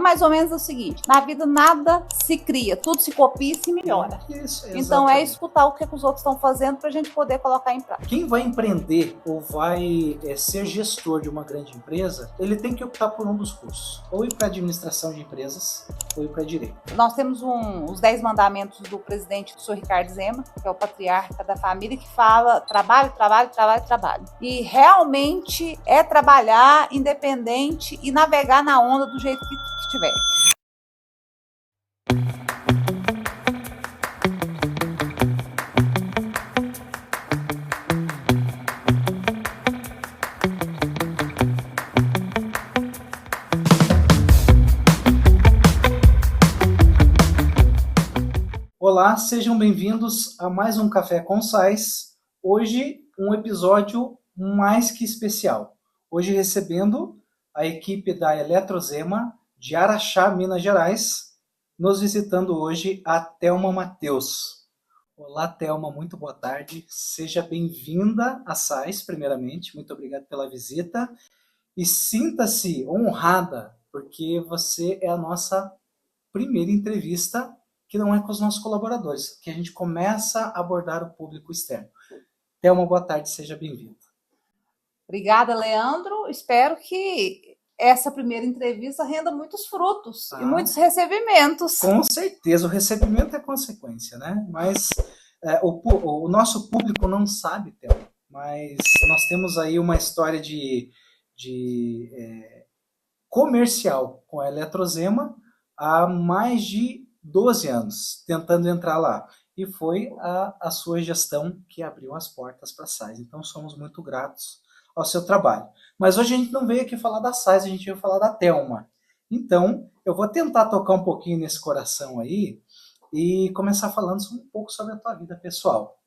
mais ou menos o seguinte: na vida nada se cria, tudo se copia e se melhora. Isso, então é escutar o que os outros estão fazendo para a gente poder colocar em prática. Quem vai empreender ou vai ser gestor de uma grande empresa, ele tem que optar por um dos cursos. Ou ir para administração de empresas, ou ir para direito. Nós temos os 10 mandamentos do presidente, do Sr. Ricardo Zema, que é o patriarca da família, que fala trabalho, trabalho, trabalho, trabalho. E realmente é trabalhar independente e navegar na onda do jeito que tiver. Olá, sejam bem-vindos a mais um Café com Sais. Hoje, um episódio mais que especial. Hoje recebendo a equipe da Eletrozema de Araxá, Minas Gerais, nos visitando hoje a Thelma Matheus. Olá, Thelma, muito boa tarde. Seja bem-vinda a Sais, primeiramente. Muito obrigado pela visita. E sinta-se honrada, porque você é a nossa primeira entrevista que não é com os nossos colaboradores, que a gente começa a abordar o público externo. Thelma, boa tarde, seja bem-vinda. Obrigada, Leandro. Espero que essa primeira entrevista renda muitos frutos e muitos recebimentos. Com certeza, o recebimento é consequência, né? Mas o nosso público não sabe, Thelma, mas nós temos aí uma história de comercial com a Eletrozema há mais de 12 anos, tentando entrar lá. E foi a sua gestão que abriu as portas para a Sais. Então, somos muito gratos ao seu trabalho. Mas hoje a gente não veio aqui falar da Sais, a gente veio falar da Thelma. Então, eu vou tentar tocar um pouquinho nesse coração aí e começar falando um pouco sobre a tua vida pessoal.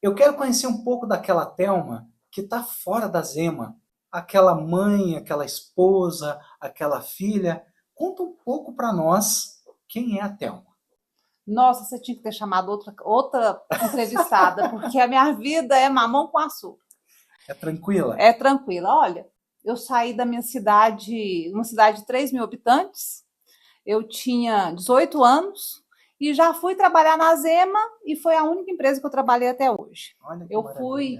Eu quero conhecer um pouco daquela Thelma que está fora da Zema, aquela mãe, aquela esposa, aquela filha. Conta um pouco para nós quem é a Thelma. Nossa, você tinha que ter chamado outra entrevistada, porque a minha vida é mamão com açúcar. É tranquila? É tranquila. Olha, eu saí da minha cidade, uma cidade de 3 mil habitantes, eu tinha 18 anos e já fui trabalhar na Zema e foi a única empresa que eu trabalhei até hoje. Olha que eu maravilha. Fui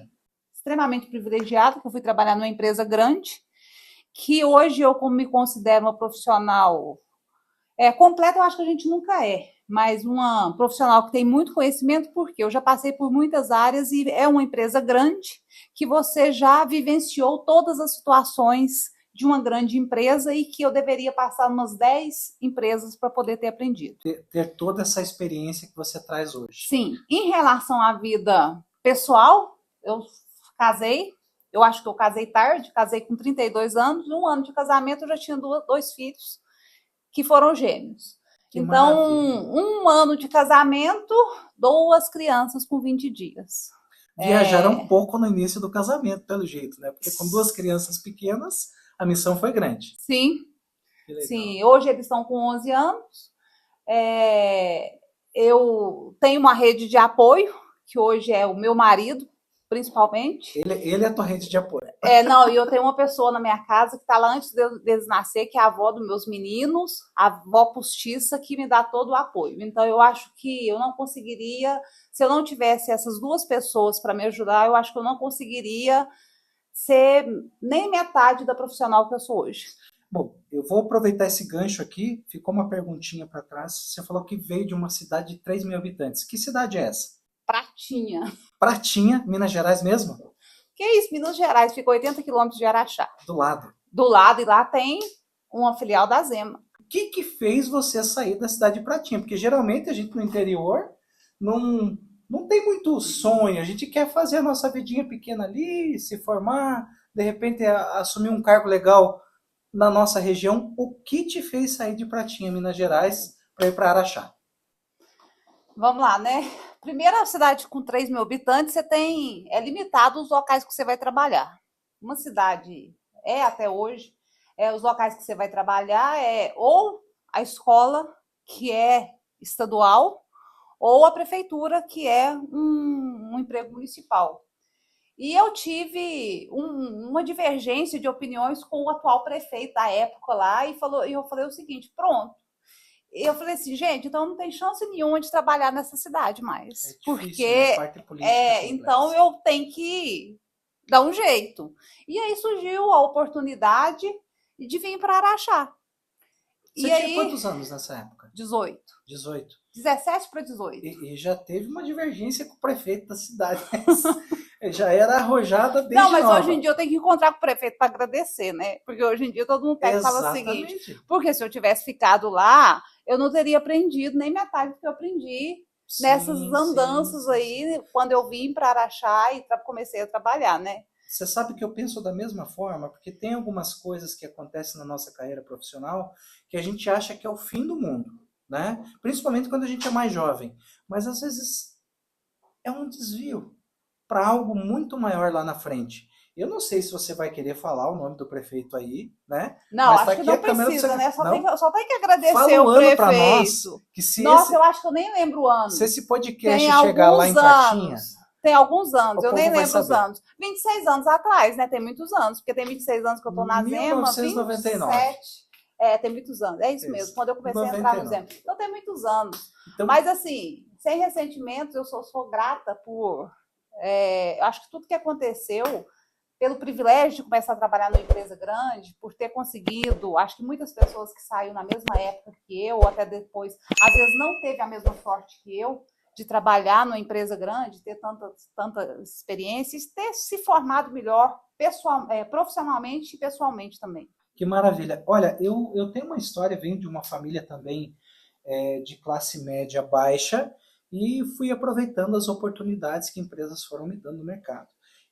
extremamente privilegiada, porque eu fui trabalhar numa empresa grande, que hoje eu me considero uma profissional completa, eu acho que a gente nunca é, mas uma profissional que tem muito conhecimento, porque eu já passei por muitas áreas e é uma empresa grande que você já vivenciou todas as situações de uma grande empresa e que eu deveria passar umas 10 empresas para poder ter aprendido. Ter toda essa experiência que você traz hoje. Sim. Em relação à vida pessoal, eu casei, eu acho que eu casei tarde, casei com 32 anos, 1 ano de casamento eu já tinha 2 filhos, que foram gêmeos. Que então, maravilha. 1 ano de casamento, 2 crianças com 20 dias. Viajaram um pouco no início do casamento, pelo jeito, né? Porque com 2 crianças pequenas, a missão foi grande. Sim, sim. Hoje eles estão com 11 anos. Eu tenho uma rede de apoio, que hoje é o meu marido, principalmente. Ele é a tua rede de apoio. Não, e eu tenho uma pessoa na minha casa que está lá antes deles nascer, que é a avó dos meus meninos, a avó postiça, que me dá todo o apoio. Então, eu acho que eu não conseguiria, se eu não tivesse essas 2 pessoas para me ajudar, eu acho que eu não conseguiria ser nem metade da profissional que eu sou hoje. Bom, eu vou aproveitar esse gancho aqui, ficou uma perguntinha para trás. Você falou que veio de uma cidade de 3 mil habitantes. Que cidade é essa? Pratinha. Pratinha, Minas Gerais mesmo? Que isso, Minas Gerais, fica 80 quilômetros de Araxá. Do lado. Do lado, e lá tem uma filial da Zema. O que fez você sair da cidade de Pratinha? Porque geralmente a gente no interior não tem muito sonho, a gente quer fazer a nossa vidinha pequena ali, se formar, de repente assumir um cargo legal na nossa região. O que te fez sair de Pratinha, Minas Gerais, para ir para Araxá? Vamos lá, né? Primeira cidade com 3 mil habitantes, é limitado os locais que você vai trabalhar. Uma cidade até hoje, os locais que você vai trabalhar ou a escola, que é estadual, ou a prefeitura, que é um emprego municipal. E eu tive uma divergência de opiniões com o atual prefeito da época lá, e eu falei o seguinte: pronto. Eu falei assim, gente, então não tem chance nenhuma de trabalhar nessa cidade mais. É difícil, né? A Porque, parte política é então complexa. eu tenho que dar um jeito. E aí surgiu a oportunidade de vir para Araxá. Você E tinha aí, quantos anos nessa época? 18. 18. 17 para 18. E já teve uma divergência com o prefeito da cidade. Já era arrojada Não, desde mas hoje em nova. dia eu tenho que encontrar com o prefeito para agradecer, né? Porque hoje em dia todo mundo pega e fala o seguinte: Exatamente. porque se eu tivesse ficado lá, eu não teria aprendido nem metade do que eu aprendi nessas andanças aí, quando eu vim para Araxá e comecei a trabalhar, né? Você sabe que eu penso da mesma forma, porque tem algumas coisas que acontecem na nossa carreira profissional que a gente acha que é o fim do mundo, né? Principalmente quando a gente é mais jovem. Mas às vezes é um desvio para algo muito maior lá na frente. Eu não sei se você vai querer falar o nome do prefeito aí, né? Não, Mas tá acho que aqui não a câmera para precisa, você. né? Não? Só tem que agradecer Fala o o ano para nós, prefeito. que se Nossa, eu acho que eu nem lembro o se ano. esse Tem podcast chegar lá em alguns Pratinha, anos. Tem alguns anos, o eu nem povo vai lembro os saber. anos. 26 anos atrás, né? Tem muitos anos, porque tem 26 anos que eu tô na Zema, 1999. 27. Tem muitos anos. É isso mesmo, Isso. quando eu comecei a entrar no 99. Zema. Então tem muitos anos. Então, Mas assim, sem ressentimentos, eu sou grata por. Acho que tudo que aconteceu, pelo privilégio de começar a trabalhar numa empresa grande, por ter conseguido, acho que muitas pessoas que saíram na mesma época que eu, ou até depois, às vezes não teve a mesma sorte que eu, de trabalhar numa empresa grande, ter tanta experiência e ter se formado melhor profissionalmente e pessoalmente também. que maravilha. Olha, eu tenho uma história, venho de uma família também de classe média baixa e fui aproveitando as oportunidades que empresas foram me dando no mercado.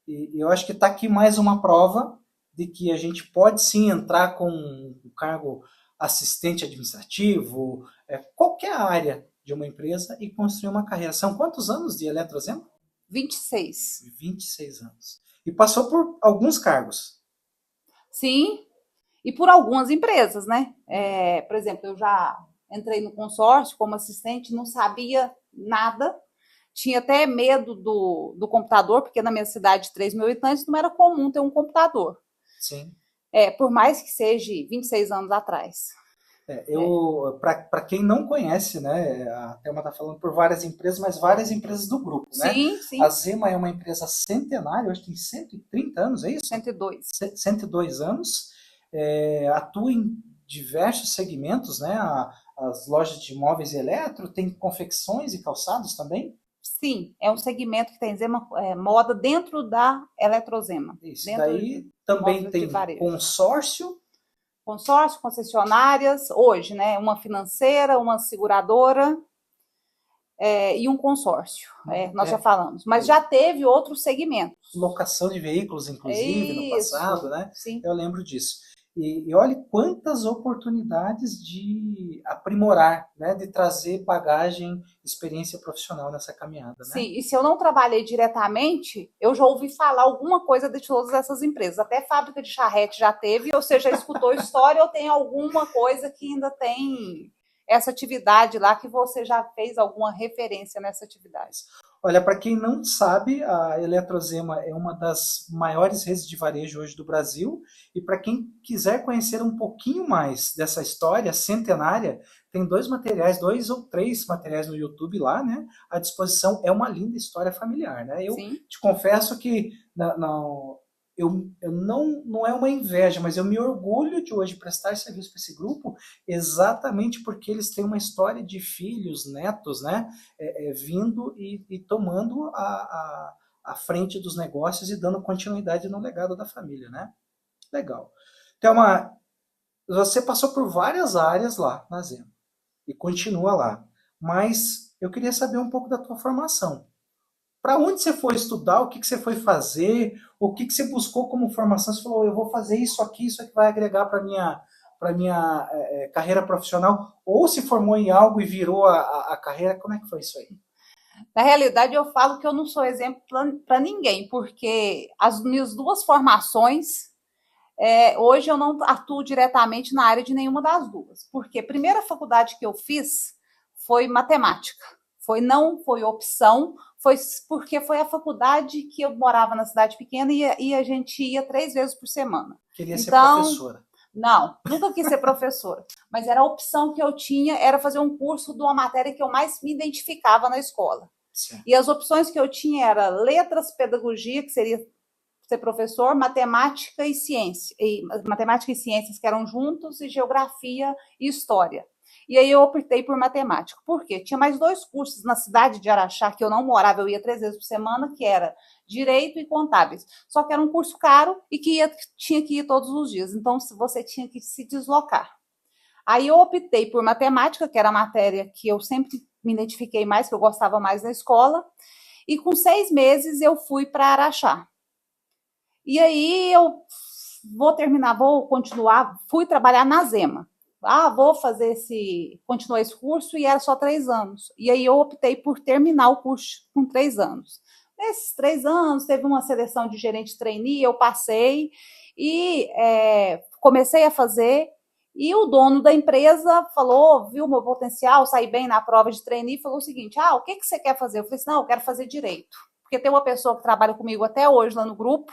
E eu acho que está aqui mais uma prova de que a gente pode sim entrar com o cargo assistente administrativo, qualquer área de uma empresa e construir uma carreira. São quantos anos de Eletrozema? 26. 26 anos. E passou por alguns cargos. Sim, e por algumas empresas, né? Por exemplo, eu já entrei no consórcio como assistente, não sabia nada, tinha até medo do computador, porque na minha cidade de 3 mil habitantes não era comum ter um computador. Sim. Por mais que seja 26 anos atrás. Para quem não conhece, né, a Thelma está falando por várias empresas, mas várias empresas do grupo, né? Sim, sim. A Zema é uma empresa centenária, hoje tem 130 anos, é isso? 102. 102 anos, atua em diversos segmentos, né? As lojas de móveis e eletro, tem confecções e calçados também? Sim, é um segmento que tem moda dentro da Eletrozema. Isso, dentro daí também tem consórcio. Consórcio, concessionárias, hoje, né? Uma financeira, uma seguradora e um consórcio. Nós já falamos. Mas já teve outros segmentos. Locação de veículos, inclusive, no passado, né? Sim. Eu lembro disso. E olhe quantas oportunidades de aprimorar, né? De trazer bagagem, experiência profissional nessa caminhada, né? Sim, e se eu não trabalhei diretamente, eu já ouvi falar alguma coisa de todas essas empresas. Até fábrica de charrete já teve, ou você já escutou história ou tem alguma coisa que ainda tem essa atividade lá que você já fez alguma referência nessa atividade. Olha, para quem não sabe, a Eletrozema é uma das maiores redes de varejo hoje do Brasil. E para quem quiser conhecer um pouquinho mais dessa história centenária, tem 2 ou 3 materiais no YouTube lá, né? À disposição. É uma linda história familiar, né? Eu te confesso que eu não é uma inveja, mas eu me orgulho de hoje prestar serviço para esse grupo exatamente porque eles têm uma história de filhos, netos, né? Vindo e tomando a frente dos negócios e dando continuidade no legado da família, né? Legal. Thelma, você passou por várias áreas lá na Zema e continua lá, mas eu queria saber um pouco da tua formação. Para onde você foi estudar? O que você foi fazer? O que você buscou como formação? Você falou, eu vou fazer isso aqui vai agregar para minha carreira profissional. Ou se formou em algo e virou a carreira? Como é que foi isso aí? Na realidade, eu falo que eu não sou exemplo para ninguém, porque as minhas 2 formações, hoje eu não atuo diretamente na área de nenhuma das 2. Porque a primeira faculdade que eu fiz foi matemática. Não foi opção, Foi porque foi a faculdade que eu morava na cidade pequena e a gente ia 3 vezes por semana. Queria ser Então, professora. não, nunca quis ser professora, mas era a opção que eu tinha, era fazer um curso de uma matéria que eu mais me identificava na escola. Sim. E as opções que eu tinha era letras, pedagogia, que seria ser professor, matemática e ciências que eram juntos, e geografia e história. E aí eu optei por matemática. Por quê? Tinha mais 2 cursos na cidade de Araxá, que eu não morava, eu ia 3 vezes por semana, que era Direito e Contábeis. Só que era um curso caro e que tinha que ir todos os dias. Então, você tinha que se deslocar. Aí eu optei por matemática, que era a matéria que eu sempre me identifiquei mais, que eu gostava mais na escola. E com 6 meses eu fui para Araxá. E aí eu vou continuar, fui trabalhar na Zema. Vou continuar esse curso, e era só 3 anos. E aí eu optei por terminar o curso com 3 anos. Nesses 3 anos, teve uma seleção de gerente trainee, eu passei e comecei a fazer. E o dono da empresa falou, viu o meu potencial, saí bem na prova de trainee, e falou o seguinte: o que você quer fazer? Eu falei assim: não, eu quero fazer direito. Porque tem uma pessoa que trabalha comigo até hoje lá no grupo,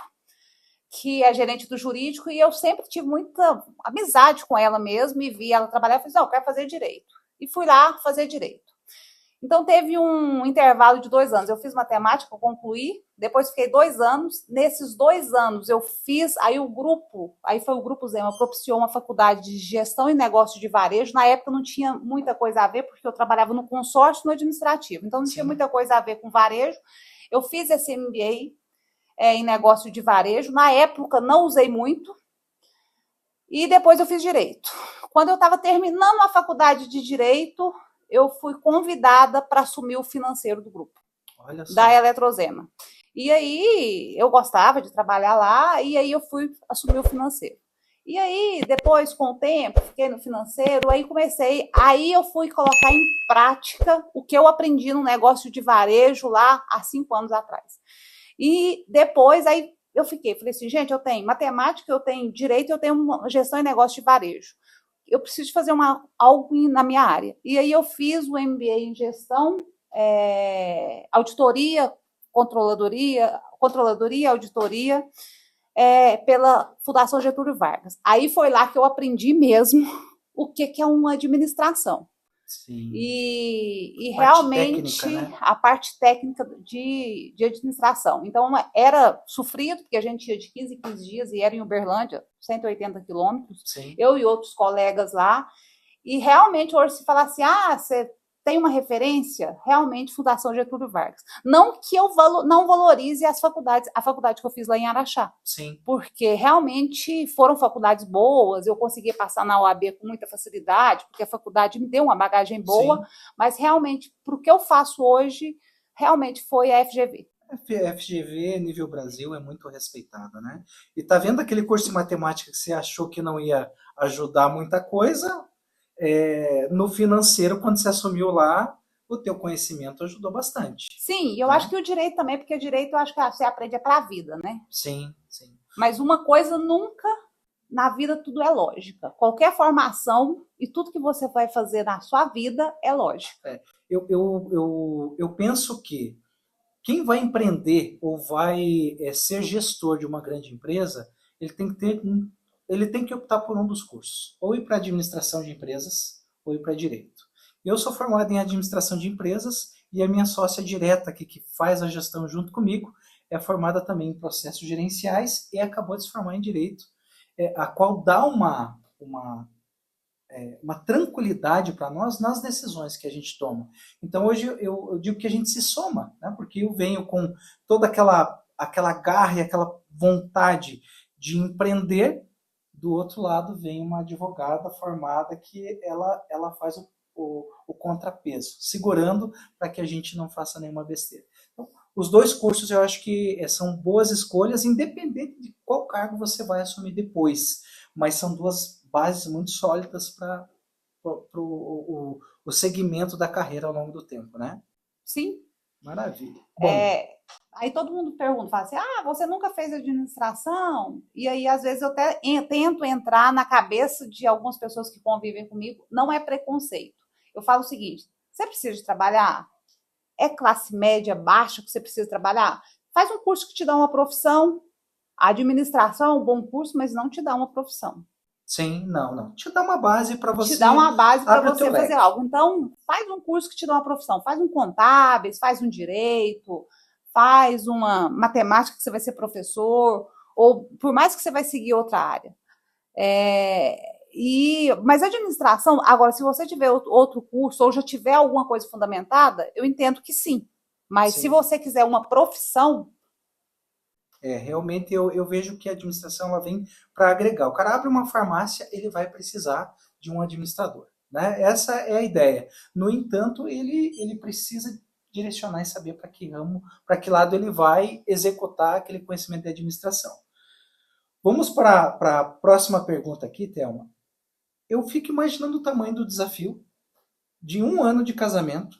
que é gerente do jurídico, e eu sempre tive muita amizade com ela mesmo, e vi ela trabalhar, e falei: não, eu quero fazer direito. E fui lá fazer direito. Então, teve um intervalo de 2 anos. Eu fiz matemática, eu concluí, depois fiquei 2 anos. Nesses 2 anos, eu fiz, aí foi o Grupo Zema, propiciou uma faculdade de gestão e negócio de varejo. Na época não tinha muita coisa a ver, porque eu trabalhava no consórcio, no administrativo, então não tinha muita coisa a ver com varejo. Eu fiz esse MBA em negócio de varejo. Na época, não usei muito. E depois eu fiz direito. Quando eu estava terminando a faculdade de direito, eu fui convidada para assumir o financeiro do grupo, da Eletrozema. E aí eu gostava de trabalhar lá, e aí eu fui assumir o financeiro. E aí, depois, com o tempo, fiquei no financeiro, aí eu fui colocar em prática o que eu aprendi no negócio de varejo lá há 5 anos atrás. E depois, aí eu falei assim: gente, eu tenho matemática, eu tenho direito, eu tenho gestão e negócio de varejo. Eu preciso fazer algo na minha área. E aí eu fiz o MBA em gestão, auditoria, controladoria, auditoria, pela Fundação Getúlio Vargas. Aí foi lá que eu aprendi mesmo o que é uma administração. Sim. E realmente técnica, né? A parte técnica de administração. Então, era sofrido, porque a gente ia de 15 em 15 dias, e era em Uberlândia, 180 quilômetros, eu e outros colegas lá. E realmente, hoje, se falar assim: você tem uma referência, realmente, Fundação Getúlio Vargas. Não que eu não valorize a faculdade que eu fiz lá em Araxá. Sim. Porque realmente foram faculdades boas, eu consegui passar na OAB com muita facilidade, porque a faculdade me deu uma bagagem boa. Sim. Mas realmente, para o que eu faço hoje, realmente foi a FGV. A FGV, nível Brasil, é muito respeitada, né? E tá vendo aquele curso de matemática que você achou que não ia ajudar muita coisa? No financeiro, quando você assumiu lá, o teu conhecimento ajudou bastante. Sim, eu acho que o direito também, porque o direito eu acho que você aprende para a vida, né? Sim, sim. Mas uma coisa nunca, na vida tudo é lógica. Qualquer formação e tudo que você vai fazer na sua vida é lógica. Eu penso que quem vai empreender ou vai ser gestor de uma grande empresa, ele tem que optar por um dos cursos. Ou ir para administração de empresas, ou ir para direito. Eu sou formado em administração de empresas, e a minha sócia direta aqui, que faz a gestão junto comigo, é formada também em processos gerenciais e acabou de se formar em direito, a qual dá uma tranquilidade para nós nas decisões que a gente toma. Então, hoje eu digo que a gente se soma, né? Porque eu venho com toda aquela garra e aquela vontade de empreender. Do outro lado, vem uma advogada formada que ela faz o contrapeso, segurando para que a gente não faça nenhuma besteira. Então, os 2 cursos eu acho que são boas escolhas, independente de qual cargo você vai assumir depois. Mas são 2 bases muito sólidas para o segmento da carreira ao longo do tempo, né? Sim. Maravilha. Bom, aí todo mundo pergunta, fala assim: você nunca fez administração? E aí, às vezes, eu até tento entrar na cabeça de algumas pessoas que convivem comigo. Não é preconceito. Eu falo o seguinte: você precisa de trabalhar? é classe média, baixa, que você precisa trabalhar, faz um curso que te dá uma profissão. A administração é um bom curso, mas não te dá uma profissão. Sim, não. Te dá uma base para Te dá você uma base para abrir o você teu fazer leque. algo. Então, faz um curso que te dá uma profissão. Faz um contábeis, faz um direito, faz uma matemática que você vai ser professor, ou por mais que você vai seguir outra área. Mas a administração, agora, se você tiver outro curso ou já tiver alguma coisa fundamentada, eu entendo que sim. Mas se Sim. você quiser uma profissão, Realmente eu vejo que a administração ela vem para agregar. O cara abre uma farmácia, ele vai precisar de um administrador, né? Essa é a ideia. No entanto, ele precisa direcionar e saber para que ramo, para que lado ele vai executar aquele conhecimento de administração. Vamos para a próxima pergunta aqui, Thelma. Eu fico imaginando o tamanho do desafio de 1 ano de casamento,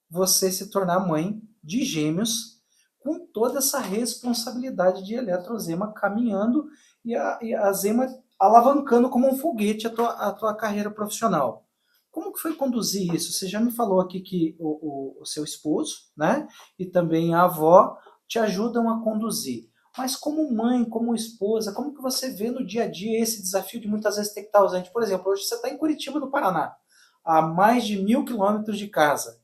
você se tornar mãe de gêmeos com toda essa responsabilidade de eletrozema caminhando e a Zema alavancando como um foguete a tua carreira profissional. Como que foi conduzir isso? Você já me falou aqui que o seu esposo, né, e também a avó te ajudam a conduzir. Mas como mãe, como esposa, como que você vê no dia a dia esse desafio de muitas vezes ter que estar ausente? Por exemplo, hoje você está em Curitiba, do Paraná, a mais de 1.000 quilômetros de casa.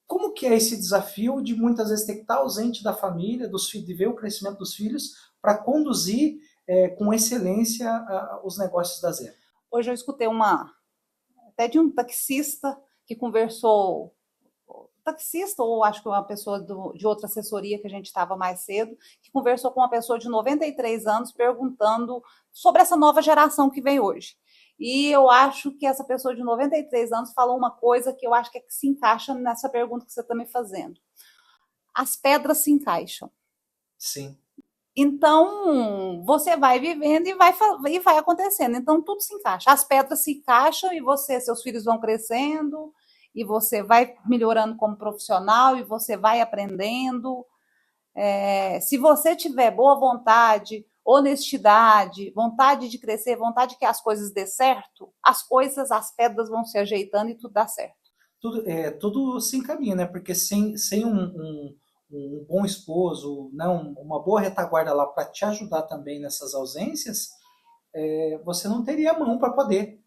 Como que é esse desafio de muitas vezes ter que estar ausente da família, dos filhos, de ver o crescimento dos filhos, para conduzir com excelência os negócios da Zé? hoje eu escutei até de um taxista que conversou, taxista ou acho que uma pessoa de outra assessoria que a gente estava mais cedo, que conversou com uma pessoa de 93 anos perguntando sobre essa nova geração que vem hoje. E eu acho que essa pessoa de 93 anos falou uma coisa que eu acho que se encaixa nessa pergunta que você está me fazendo. As pedras se encaixam. Sim. Então, você vai vivendo e vai acontecendo. Então, tudo se encaixa. As pedras se encaixam e seus filhos vão crescendo, e você vai melhorando como profissional, e você vai aprendendo. Se você tiver boa vontade, honestidade, vontade de crescer, vontade que as coisas dê certo, as pedras vão se ajeitando e tudo dá certo. Tudo se encaminha, né? Porque sem um bom esposo, né? Uma boa retaguarda lá para te ajudar também nessas ausências, você não teria mão para poder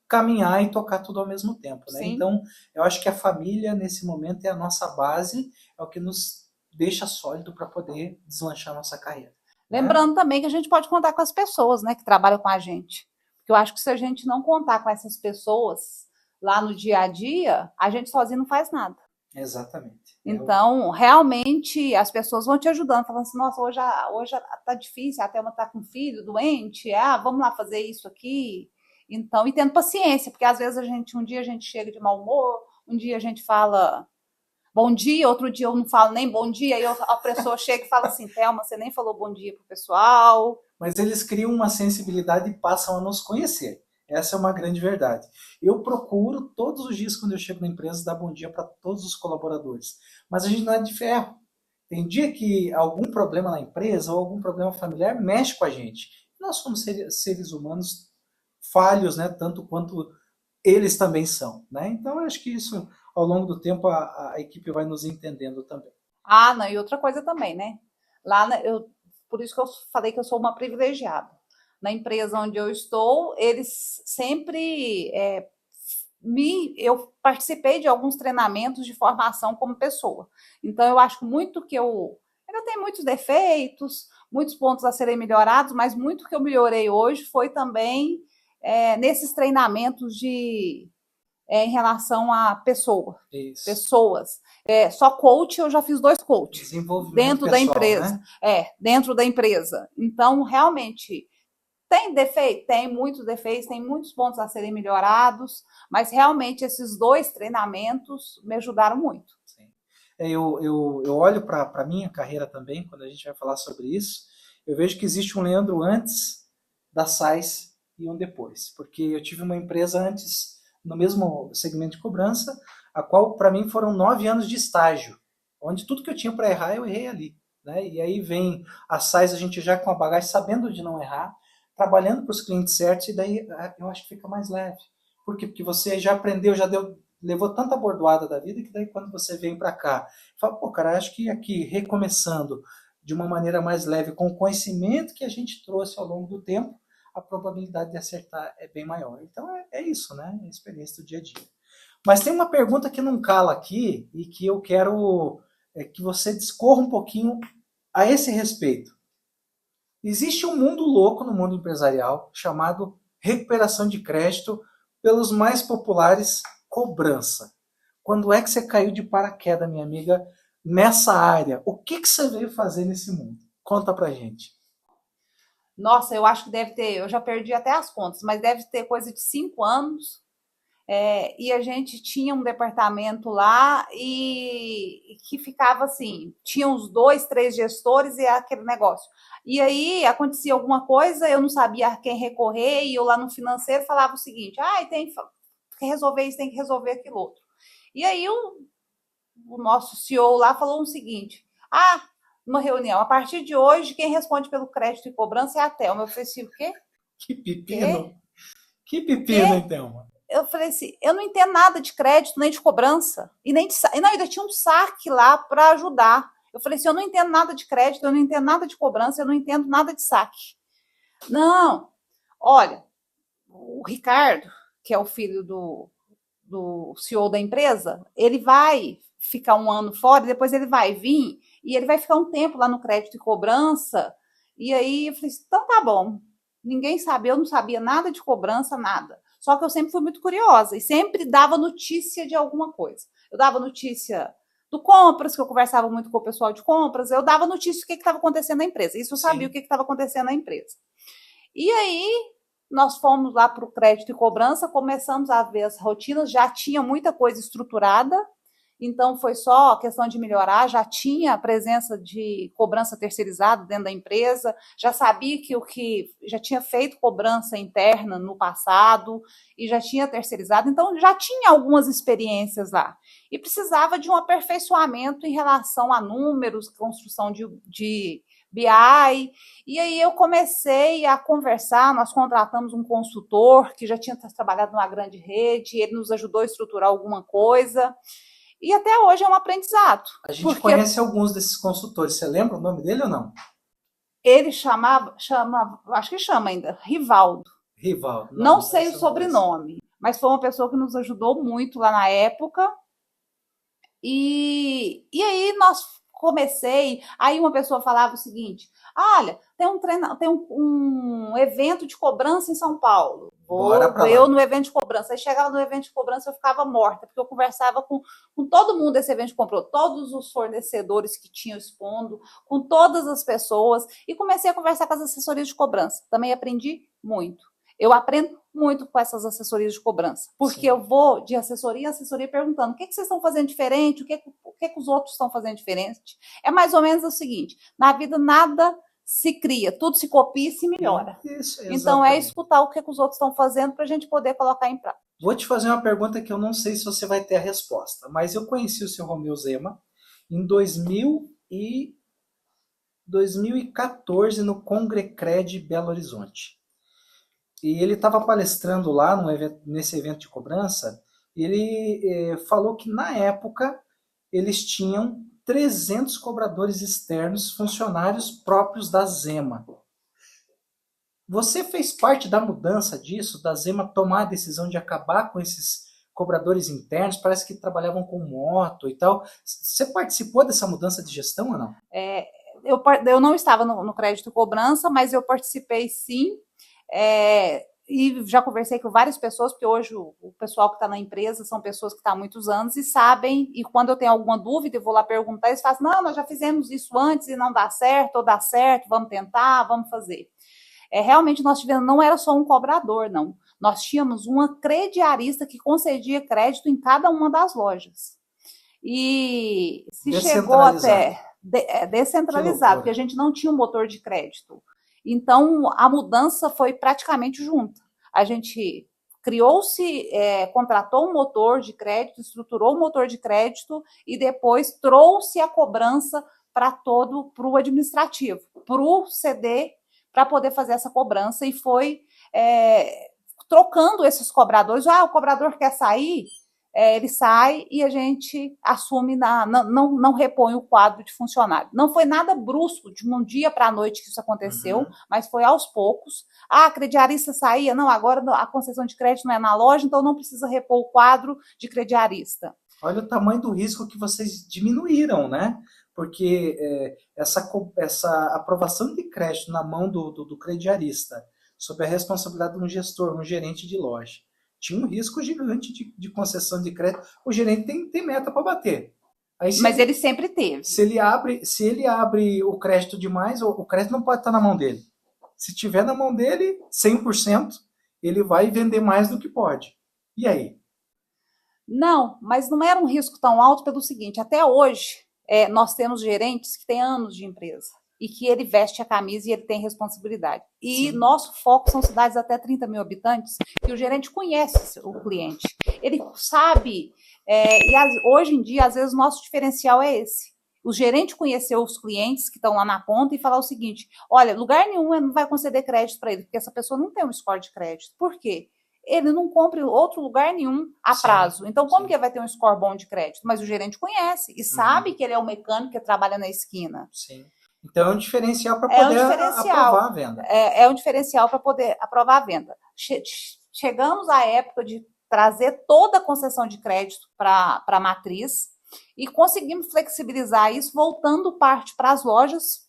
caminhar e tocar tudo ao mesmo tempo, né? Sim. Então, eu acho que a família, nesse momento, é a nossa base, é o que nos deixa sólido para poder deslanchar a nossa carreira. Lembrando também que a gente pode contar com as pessoas, né, que trabalham com a gente. Porque eu acho que se a gente não contar com essas pessoas lá no dia a dia, a gente sozinho não faz nada. Exatamente. Então, realmente, as pessoas vão te ajudando, falando assim, nossa, hoje tá difícil, a Thelma tá com filho doente, vamos lá fazer isso aqui. Então, e tendo paciência, porque às vezes um dia a gente chega de mau humor, um dia a gente fala bom dia, outro dia eu não falo nem bom dia, aí a pessoa chega e fala assim, Thelma, você nem falou bom dia pro pessoal. Mas eles criam uma sensibilidade e passam a nos conhecer. Essa é uma grande verdade. Eu procuro todos os dias, quando eu chego na empresa, dar bom dia para todos os colaboradores. Mas a gente não é de ferro. Tem dia que algum problema na empresa ou algum problema familiar mexe com a gente. Nós somos seres humanos falhos, né? Tanto quanto eles também são, né? Então, eu acho que isso, ao longo do tempo, a equipe vai nos entendendo também. Não, e outra coisa também, né? Lá, por isso que eu falei que eu sou uma privilegiada. Na empresa onde eu estou, eles sempre eu participei de alguns treinamentos de formação como pessoa. Então, eu acho muito que eu ainda tenho muitos defeitos, muitos pontos a serem melhorados, mas muito que eu melhorei hoje foi também nesses treinamentos em relação a pessoas. Só coach, eu já fiz 2 coaches Desenvolvimento dentro pessoal, da empresa. Né? Dentro da empresa. Então, realmente, tem defeito? Tem muitos defeitos, tem muitos pontos a serem melhorados, mas realmente esses 2 treinamentos me ajudaram muito. Sim. Eu olho para a minha carreira também, quando a gente vai falar sobre isso, eu vejo que existe um Leandro antes da SAIS e um depois, porque eu tive uma empresa antes, no mesmo segmento de cobrança, a qual para mim foram 9 anos de estágio, onde tudo que eu tinha para errar, eu errei ali. Né? E aí vem a SAIS, a gente já com a bagagem, sabendo de não errar, trabalhando para os clientes certos, e daí eu acho que fica mais leve. Por quê? Porque você já aprendeu, já deu levou tanta bordoada da vida que daí quando você vem para cá, fala, pô, cara, acho que aqui, recomeçando de uma maneira mais leve, com o conhecimento que a gente trouxe ao longo do tempo, a probabilidade de acertar é bem maior. Então é isso, né? É a experiência do dia a dia. Mas tem uma pergunta que não cala aqui e que eu quero que você discorra um pouquinho a esse respeito. Existe um mundo louco no mundo empresarial chamado recuperação de crédito, pelos mais populares, cobrança. Quando é que você caiu de paraquedas, minha amiga, nessa área? O que você veio fazer nesse mundo? Conta pra gente. Nossa, eu acho que deve ter, eu já perdi até as contas, mas deve ter coisa de 5 anos. E a gente tinha um departamento lá e que ficava assim, tinha uns 2, 3 gestores e aquele negócio. E aí acontecia alguma coisa, eu não sabia a quem recorrer, e eu lá no financeiro falava o seguinte: tem que resolver isso, tem que resolver aquilo outro. E aí o nosso CEO lá falou o seguinte: numa reunião, a partir de hoje, quem responde pelo crédito e cobrança é a Thelma. Eu falei assim: o quê? Que Quê? pepino! Que pepino, Quê? então. Eu falei assim, eu não entendo nada de crédito, nem de cobrança, e nem de e não, ainda tinha um saque lá para ajudar. Eu falei assim, eu não entendo nada de crédito, eu não entendo nada de cobrança, eu não entendo nada de saque. Não, olha, o Ricardo, que é o filho do CEO da empresa, ele vai ficar um ano fora, depois ele vai vir, e ele vai ficar um tempo lá no crédito e cobrança, e aí eu falei assim, então tá bom. Ninguém sabia, eu não sabia nada de cobrança, nada. Só que eu sempre fui muito curiosa e sempre dava notícia de alguma coisa. Eu dava notícia do compras, que eu conversava muito com o pessoal de compras, eu dava notícia do que estava acontecendo na empresa. Isso eu sabia o que estava acontecendo na empresa. E aí nós fomos lá para o crédito e cobrança, começamos a ver as rotinas, já tinha muita coisa estruturada, então foi só questão de melhorar, já tinha a presença de cobrança terceirizada dentro da empresa, já sabia que o que já tinha feito cobrança interna no passado e já tinha terceirizado, então já tinha algumas experiências lá. E precisava de um aperfeiçoamento em relação a números, construção de BI, e aí eu comecei a conversar, nós contratamos um consultor que já tinha trabalhado numa grande rede, ele nos ajudou a estruturar alguma coisa, e até hoje é um aprendizado. A gente conhece alguns desses consultores. Você lembra o nome dele ou não? Ele chama, acho que chama ainda, Rivaldo. Rivaldo. Não sei o sobrenome, mas foi uma pessoa que nos ajudou muito lá na época. E aí aí uma pessoa falava o seguinte: olha, tem um evento de cobrança em São Paulo. Eu no evento de cobrança. Aí chegava no evento de cobrança, eu ficava morta, porque eu conversava com todo mundo desse evento de cobrança, todos os fornecedores que tinham expondo, com todas as pessoas, e comecei a conversar com as assessorias de cobrança. Também aprendi muito. Eu aprendo muito com essas assessorias de cobrança, porque eu vou de assessoria em assessoria perguntando o que vocês estão fazendo diferente, o que os outros estão fazendo diferente. É mais ou menos o seguinte: na vida nada se cria, tudo se copia e se melhora. Isso, então é escutar o que os outros estão fazendo para a gente poder colocar em prática. Vou te fazer uma pergunta que eu não sei se você vai ter a resposta, mas eu conheci o seu Romeu Zema em 2014 no Congrecred Belo Horizonte. E ele estava palestrando lá nesse evento de cobrança, e ele falou que na época eles tinham 300 cobradores externos, funcionários próprios da Zema. Você fez parte da mudança disso, da Zema tomar a decisão de acabar com esses cobradores internos, parece que trabalhavam com moto e tal. Você participou dessa mudança de gestão ou não? Eu não estava no crédito cobrança, mas eu participei sim. E já conversei com várias pessoas, porque hoje o pessoal que está na empresa são pessoas que estão há muitos anos e sabem, e quando eu tenho alguma dúvida, eu vou lá perguntar, eles falam, não, nós já fizemos isso antes e não dá certo, ou dá certo, vamos tentar, vamos fazer. Realmente nós tivemos, não era só um cobrador, não. Nós tínhamos uma crediarista que concedia crédito em cada uma das lojas. E se chegou até descentralizado, porque a gente não tinha um motor de crédito. Então, a mudança foi praticamente junta. A gente contratou um motor de crédito, estruturou o motor de crédito e depois trouxe a cobrança para o administrativo, para o CD, para poder fazer essa cobrança, e foi trocando esses cobradores. O cobrador quer sair, ele sai e a gente assume, não repõe o quadro de funcionário. Não foi nada brusco, de um dia para a noite que isso aconteceu, mas foi aos poucos. A crediarista saía, não, agora a concessão de crédito não é na loja, então não precisa repor o quadro de crediarista. Olha o tamanho do risco que vocês diminuíram, né? Porque essa aprovação de crédito na mão do crediarista, sob a responsabilidade de um gestor, um gerente de loja, tinha um risco gigante de concessão de crédito. O gerente tem meta para bater. Aí, mas ele sempre teve. Se ele abre o crédito demais, o crédito não pode estar na mão dele. Se tiver na mão dele, 100%, ele vai vender mais do que pode. E aí? Não, mas não era um risco tão alto pelo seguinte, até hoje nós temos gerentes que têm anos de empresa e que ele veste a camisa e ele tem responsabilidade. E Sim. Nosso foco são cidades até 30 mil habitantes, que o gerente conhece o cliente. Ele sabe, hoje em dia, às vezes, o nosso diferencial é esse. O gerente conhecer os clientes que estão lá na ponta e falar o seguinte, olha, lugar nenhum não vai conceder crédito para ele, porque essa pessoa não tem um score de crédito. Por quê? Ele não compra em outro lugar nenhum a prazo. Então, como que ele vai ter um score bom de crédito? Mas o gerente conhece e sabe que ele é o mecânico que trabalha na esquina. Sim. Então, é um diferencial para poder aprovar a venda. É um diferencial para poder aprovar a venda. Chegamos à época de trazer toda a concessão de crédito para a matriz e conseguimos flexibilizar isso, voltando parte para as lojas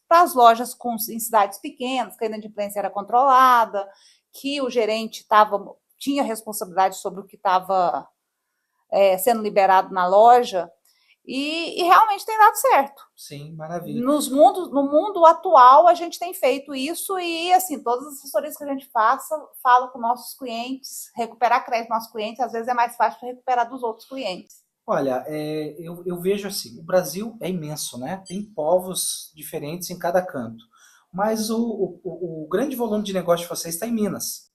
em cidades pequenas, que a inadimplência era controlada, que o gerente tinha responsabilidade sobre o que estava sendo liberado na loja, e realmente tem dado certo. Sim, maravilha. No mundo atual, a gente tem feito isso e, assim, todas as assessorias que a gente fala com nossos clientes, recuperar crédito dos nossos clientes, às vezes é mais fácil para recuperar dos outros clientes. Olha, eu vejo assim, o Brasil é imenso, né? Tem povos diferentes em cada canto, mas o grande volume de negócio de vocês está em Minas.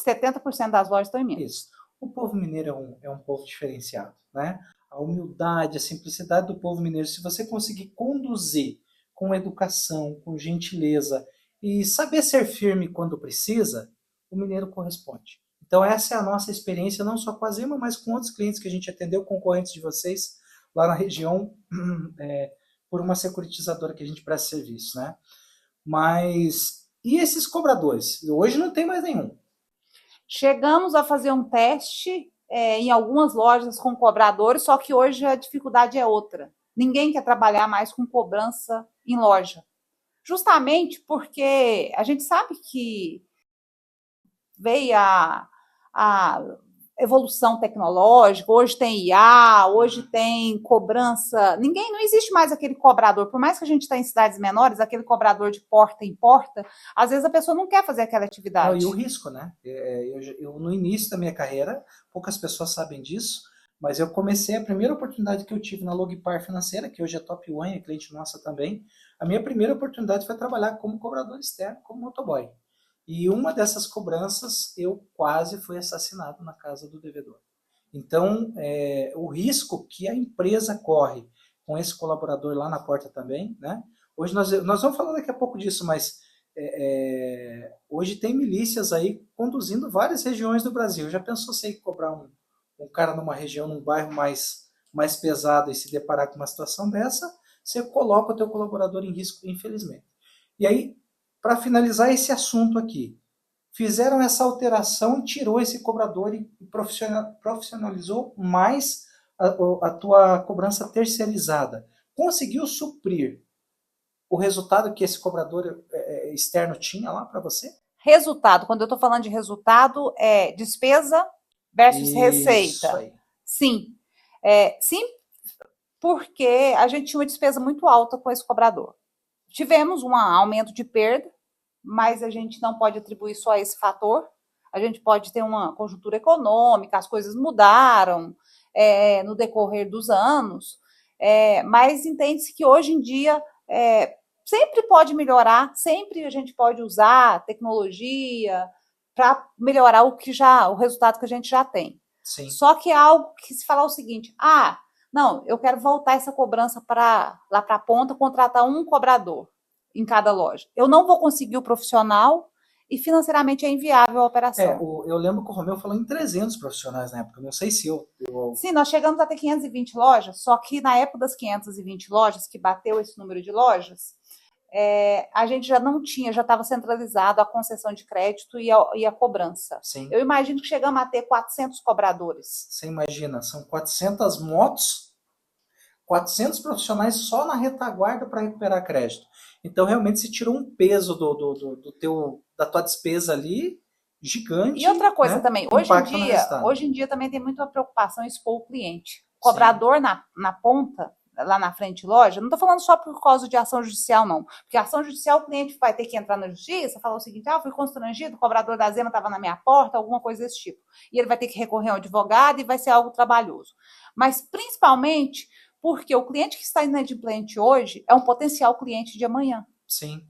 70% das lojas estão em Minas. Isso. O povo mineiro é um povo diferenciado, né? A humildade, a simplicidade do povo mineiro, se você conseguir conduzir com educação, com gentileza e saber ser firme quando precisa, o mineiro corresponde. Então essa é a nossa experiência, não só com a Zema, mas com outros clientes que a gente atendeu, concorrentes de vocês, lá na região, por uma securitizadora que a gente presta serviço, né? Mas, e esses cobradores? Hoje não tem mais nenhum. Chegamos a fazer um teste em algumas lojas com cobradores, só que hoje a dificuldade é outra. Ninguém quer trabalhar mais com cobrança em loja. Justamente porque a gente sabe que veio a evolução tecnológica, hoje tem IA, hoje tem cobrança. Não existe mais aquele cobrador. Por mais que a gente está em cidades menores, aquele cobrador de porta em porta, às vezes a pessoa não quer fazer aquela atividade. E o risco, né? Eu, no início da minha carreira, poucas pessoas sabem disso, mas eu comecei, a primeira oportunidade que eu tive na Logipar Financeira, que hoje é Top One, é cliente nossa também, a minha primeira oportunidade foi trabalhar como cobrador externo, como motoboy. E uma dessas cobranças, eu quase fui assassinado na casa do devedor. Então, o risco que a empresa corre com esse colaborador lá na porta também, né? Hoje nós vamos falar daqui a pouco disso, mas hoje tem milícias aí conduzindo várias regiões do Brasil. Já pensou você ir cobrar um cara numa região, num bairro mais pesado e se deparar com uma situação dessa, você coloca o teu colaborador em risco, infelizmente. E aí, para finalizar esse assunto aqui, fizeram essa alteração, tirou esse cobrador e profissionalizou mais a tua cobrança terceirizada. Conseguiu suprir o resultado que esse cobrador externo tinha lá para você? Resultado, quando eu estou falando de resultado, é despesa versus receita. Aí. Sim. Sim, porque a gente tinha uma despesa muito alta com esse cobrador. Tivemos um aumento de perda, mas a gente não pode atribuir só a esse fator. A gente pode ter uma conjuntura econômica, as coisas mudaram no decorrer dos anos, mas entende-se que hoje em dia sempre pode melhorar, sempre a gente pode usar tecnologia para melhorar o resultado que a gente já tem. Sim. Só que é algo que se falar o seguinte, não, eu quero voltar essa cobrança lá para a ponta, contratar um cobrador em cada loja. Eu não vou conseguir o profissional, e financeiramente é inviável a operação. Eu lembro que o Romeu falou em 300 profissionais na época, não sei se Sim, nós chegamos a ter 520 lojas, só que na época das 520 lojas, que bateu esse número de lojas, a gente já não tinha, já estava centralizado a concessão de crédito e a cobrança. Sim. Eu imagino que chegamos a ter 400 cobradores. Você imagina, são 400 motos, 400 profissionais só na retaguarda para recuperar crédito. Então, realmente, se tirou um peso da tua despesa ali, gigante. E outra coisa, né? também, hoje em dia também tem muita preocupação em expor o cliente. O cobrador na ponta, lá na frente de loja, não estou falando só por causa de ação judicial, não. Porque a ação judicial, o cliente vai ter que entrar na justiça, falar o seguinte: fui constrangido, o cobrador da Zema estava na minha porta, alguma coisa desse tipo. E ele vai ter que recorrer ao advogado e vai ser algo trabalhoso. Mas, principalmente, porque o cliente que está inadimplente hoje é um potencial cliente de amanhã. Sim.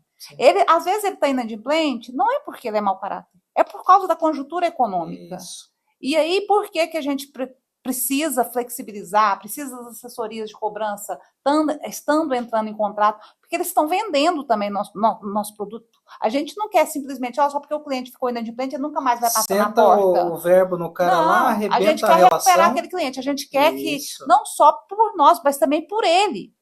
Às vezes ele está inadimplente, não é porque ele é mau caráter, é por causa da conjuntura econômica. Isso. E aí, por que a gente precisa flexibilizar, precisa das assessorias de cobrança estando entrando em contrato? Porque eles estão vendendo também nosso produto. A gente não quer simplesmente, só porque o cliente ficou inadimplente, ele nunca mais vai passar na porta. Senta o verbo no cara lá, arrebenta a relação. A gente quer recuperar aquele cliente, a gente quer que, não só por nós, mas também por ele.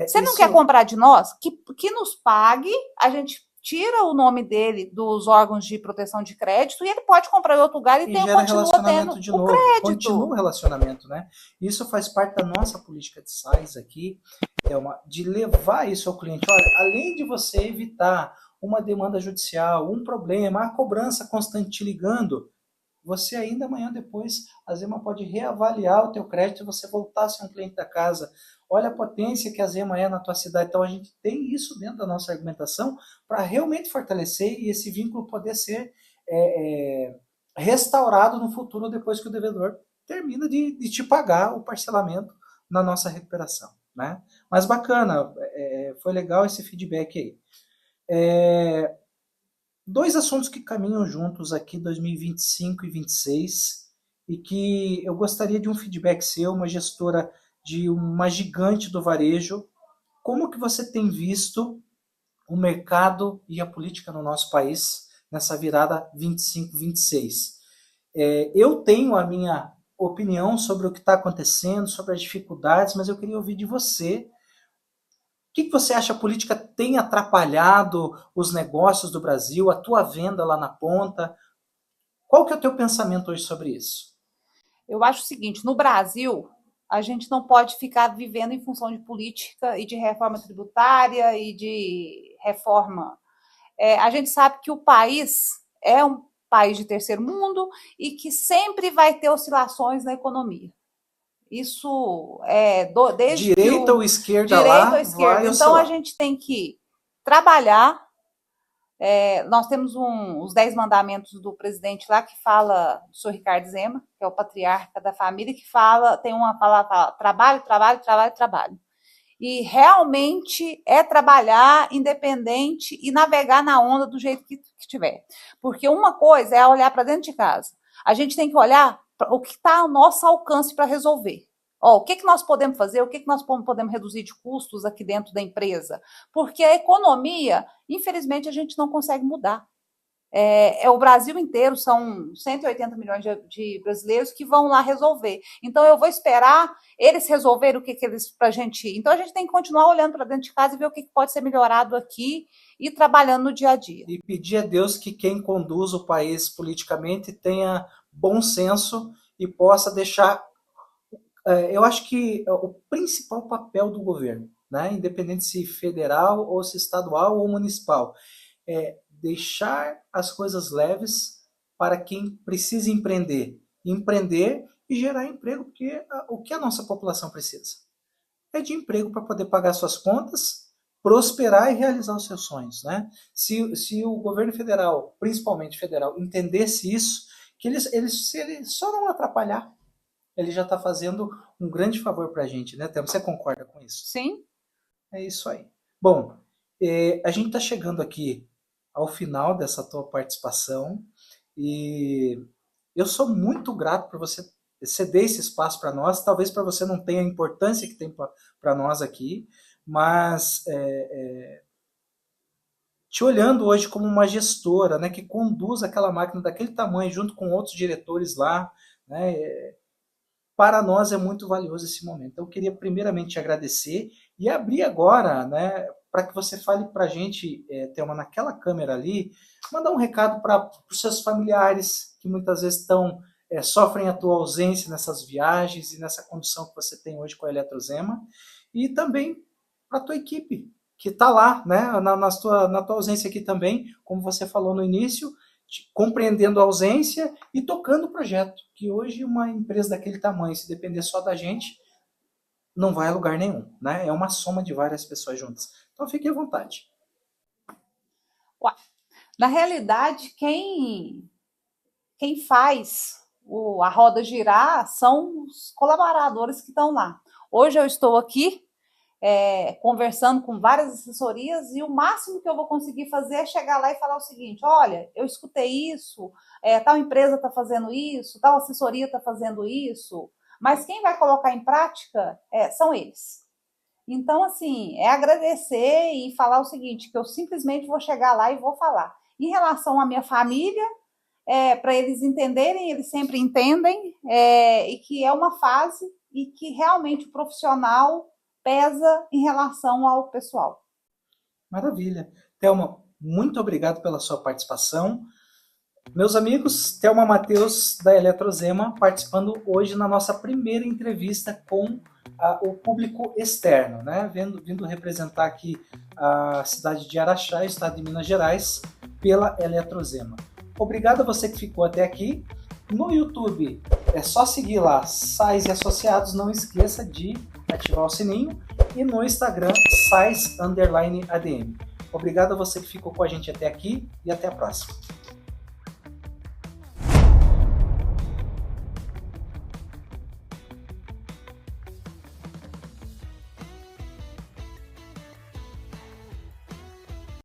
Se ele não quer comprar de nós, que nos pague, a gente tira o nome dele dos órgãos de proteção de crédito e ele pode comprar em outro lugar e continua tendo de o novo. crédito. Continua o relacionamento, né? Isso faz parte da nossa política de SaaS aqui, de levar isso ao cliente. Olha, além de você evitar uma demanda judicial, um problema, a cobrança constante te ligando, você ainda amanhã depois, a Zema pode reavaliar o teu crédito e você voltar a ser um cliente da casa. Olha a potência que a Zema é na tua cidade. Então a gente tem isso dentro da nossa argumentação para realmente fortalecer e esse vínculo poder ser restaurado no futuro depois que o devedor termina de te pagar o parcelamento na nossa recuperação. Né? Mas bacana, foi legal esse feedback aí. Dois assuntos que caminham juntos aqui, 2025 e 2026, e que eu gostaria de um feedback seu, uma gestora de uma gigante do varejo. Como que você tem visto o mercado e a política no nosso país nessa virada 25-26? Eu tenho a minha opinião sobre o que está acontecendo, sobre as dificuldades, mas eu queria ouvir de você. O que você acha a política tem atrapalhado os negócios do Brasil, a tua venda lá na ponta? Qual que é o teu pensamento hoje sobre isso? Eu acho o seguinte, no Brasil, a gente não pode ficar vivendo em função de política e de reforma tributária e de reforma. A gente sabe que o país é um país de terceiro mundo e que sempre vai ter oscilações na economia. Isso desde direita ou esquerda direita lá, ou esquerda. vai então oscilar. A gente tem que trabalhar. Nós temos os 10 mandamentos do presidente lá que fala do senhor Ricardo Zema, que é o patriarca da família, que tem uma palavra, trabalho, trabalho, trabalho, trabalho. E realmente é trabalhar independente e navegar na onda do jeito que tiver. Porque uma coisa é olhar para dentro de casa. A gente tem que olhar o que está ao nosso alcance para resolver. O que nós podemos fazer, o que nós podemos reduzir de custos aqui dentro da empresa. Porque a economia, infelizmente, a gente não consegue mudar. O Brasil inteiro, são 180 milhões de brasileiros que vão lá resolver. Então, eu vou esperar eles resolverem o que eles para a gente. Então, a gente tem que continuar olhando para dentro de casa e ver o que pode ser melhorado aqui e trabalhando no dia a dia. E pedir a Deus que quem conduz o país politicamente tenha bom senso e possa deixar. Eu acho que o principal papel do governo, né, independente se federal ou se estadual ou municipal, é deixar as coisas leves para quem precisa empreender e gerar emprego, porque o que a nossa população precisa é de emprego para poder pagar suas contas, prosperar e realizar os seus sonhos, né? Se o governo federal, principalmente federal, entendesse isso, que se ele só não atrapalhar, ele já está fazendo um grande favor para a gente, né, Thelma? Você concorda com isso? Sim. É isso aí. Bom, a gente está chegando aqui ao final dessa tua participação e eu sou muito grato por você ceder esse espaço para nós. Talvez para você não tenha a importância que tem para nós aqui, mas te olhando hoje como uma gestora, né, que conduz aquela máquina daquele tamanho junto com outros diretores lá, né, para nós é muito valioso esse momento. Então, eu queria primeiramente te agradecer e abrir agora, né, para que você fale para a gente, Thelma, naquela câmera ali, mandar um recado para os seus familiares que muitas vezes sofrem a tua ausência nessas viagens e nessa condução que você tem hoje com a Eletrozema, e também para a tua equipe, que está lá, né, na tua ausência aqui também, como você falou no início, compreendendo a ausência e tocando o projeto, que hoje uma empresa daquele tamanho, se depender só da gente, não vai a lugar nenhum, né? É uma soma de várias pessoas juntas. Então fique à vontade. Na realidade, quem faz a roda girar são os colaboradores que estão lá. Hoje eu estou aqui conversando com várias assessorias e o máximo que eu vou conseguir fazer é chegar lá e falar o seguinte: olha, eu escutei isso, tal empresa está fazendo isso, tal assessoria está fazendo isso, mas quem vai colocar em prática são eles. Então, assim, é agradecer e falar o seguinte, que eu simplesmente vou chegar lá e vou falar. Em relação à minha família, para eles entenderem, eles sempre entendem, e que é uma fase e que realmente o profissional pesa em relação ao pessoal. Maravilha. Thelma, muito obrigado pela sua participação. Meus amigos, Thelma Matheus, da Eletrozema, participando hoje na nossa primeira entrevista com o público externo, né? Vindo representar aqui a cidade de Araxá, estado de Minas Gerais, pela Eletrozema. Obrigado a você que ficou até aqui. No YouTube, é só seguir lá, Sais e Associados, não esqueça de ativar o sininho, e no Instagram, Sais_ADM. Obrigado a você que ficou com a gente até aqui e até a próxima.